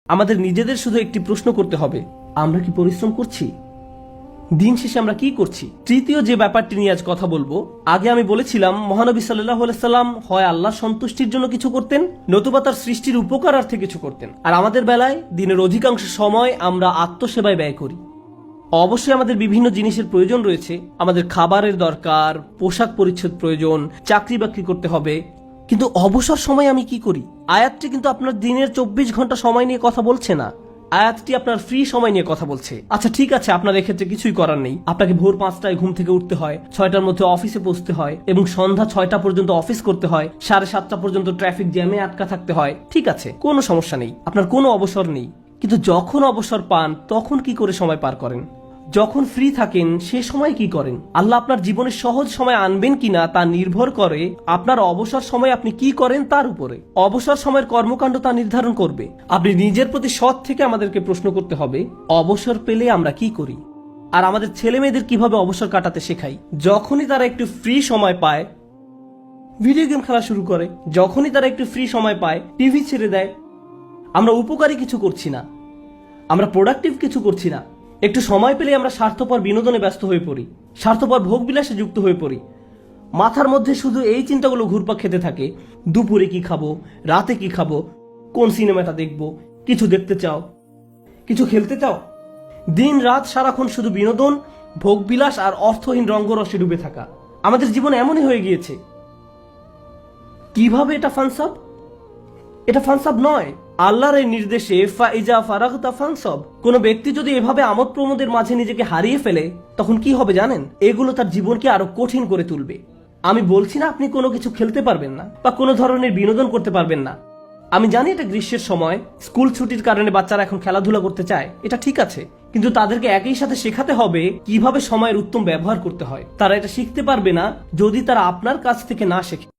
আমাদের নিজেদের শুধু একটি প্রশ্ন করতে হবে, আমরা কি পরিশ্রম করছি? দিন শেষে আমরা কি করছি? তৃতীয় যে ব্যাপারটি নিয়ে আজ কথা বলবো, আগে আমি বলেছিলাম মহানবী সাল্লাল্লাহু আলাইহি সাল্লাম হয় আল্লাহর সন্তুষ্টির জন্য কিছু করতেন, নতুবা তার সৃষ্টির উপকারার্থে কিছু করতেন। আর আমাদের বেলায় দিনের অধিকাংশ সময় আমরা আত্মসেবায় ব্যয় করি। অবশ্যই আমাদের বিভিন্ন জিনিসের প্রয়োজন রয়েছে, আমাদের খাবারের দরকার, পোশাক পরিচ্ছদ প্রয়োজন, চাকরি বাকরি করতে হবে, কিন্তু অবসর সময় আমি কি করি? আয়াতটি কিন্তু আপনার দিনের 24 ঘন্টা সময় নিয়ে কথা বলছে না, আয়াতটি আপনার ফ্রি সময় নিয়ে কথা বলছে। আচ্ছা ঠিক আছে, আপনার এক্ষেত্রে কিছুই করার নেই, আপনাকে ভোর 5টায় ঘুম থেকে উঠতে হয়, 6টার মধ্যে অফিসে পৌঁছতে হয় এবং সন্ধ্যা 6টা পর্যন্ত অফিস করতে হয়, 7:30 পর্যন্ত ট্রাফিক জ্যামে আটকা থাকতে হয়। ঠিক আছে, কোনো সমস্যা নেই, আপনার কোনো অবসর নেই। কিন্তু যখন অবসর পান তখন কি করে সময় পার করেন? যখন ফ্রি থাকেন সে সময় কি করেন? আল্লাহ আপনার জীবনে সহজ সময় আনবেন কিনা তা নির্ভর করে আপনার অবসর সময় আপনি কি করেন তার উপরে। অবসর সময়ের কর্মকাণ্ড তা নির্ধারণ করবে। আপনি নিজের প্রতি সৎ থেকে আমাদেরকে প্রশ্ন করতে হবে, অবসর পেলে আমরা কি করি? আর আমাদের ছেলে মেয়েদের কিভাবে অবসর কাটাতে শেখাই? যখনই তারা একটু ফ্রি সময় পায় ভিডিও গেম খেলা শুরু করে, যখনই তারা একটু ফ্রি সময় পায় টিভি ছেড়ে দেয়। আমরা উপকারী কিছু করছি না, আমরা প্রোডাক্টিভ কিছু করছি না। একটু সময় পেলে আমরা স্বার্থপর বিনোদনে ব্যস্ত হয়ে পড়ি, স্বার্থপর ভোগবিলাসে যুক্ত হয়ে পড়ি। মাথার মধ্যে শুধু এই চিন্তাগুলো ঘুরপাক খেতে থাকে, দুপুরে কি খাবো, রাতে কি খাবো, কোন সিনেমাটা দেখবো, কিছু দেখতে চাও, কিছু খেলতে চাও। দিন রাত সারাক্ষণ শুধু বিনোদন, ভোগবিলাস আর অর্থহীন রঙ্গরসে ডুবে থাকা আমাদের জীবন এমনই হয়ে গিয়েছে। কিভাবে এটা ফানসাব? এটা ফানসাব নয়, আল্লাহর এই নির্দেশে ফাইজা ফারাগতা ফানসাব। কোন ব্যক্তি যদি এভাবে আমোদ প্রমোদের মাঝে নিজেকে হারিয়ে ফেলে তখন কি হবে জানেন? এগুলো তার জীবনকে আরো কঠিন করে তুলবে। আমি বলছি না আপনি কোনো কিছু খেলতে পারবেন না বা কোনো ধরনের বিনোদন করতে পারবেন না। আমি জানি এটা গ্রীষ্মের সময়, স্কুল ছুটির কারণে বাচ্চারা এখন খেলাধুলা করতে চায়, এটা ঠিক আছে, কিন্তু তাদেরকে একই সাথে শেখাতে হবে কিভাবে সময়ের উত্তম ব্যবহার করতে হয়। তারা এটা শিখতে পারবে না যদি তারা আপনার কাছ থেকে না শেখে।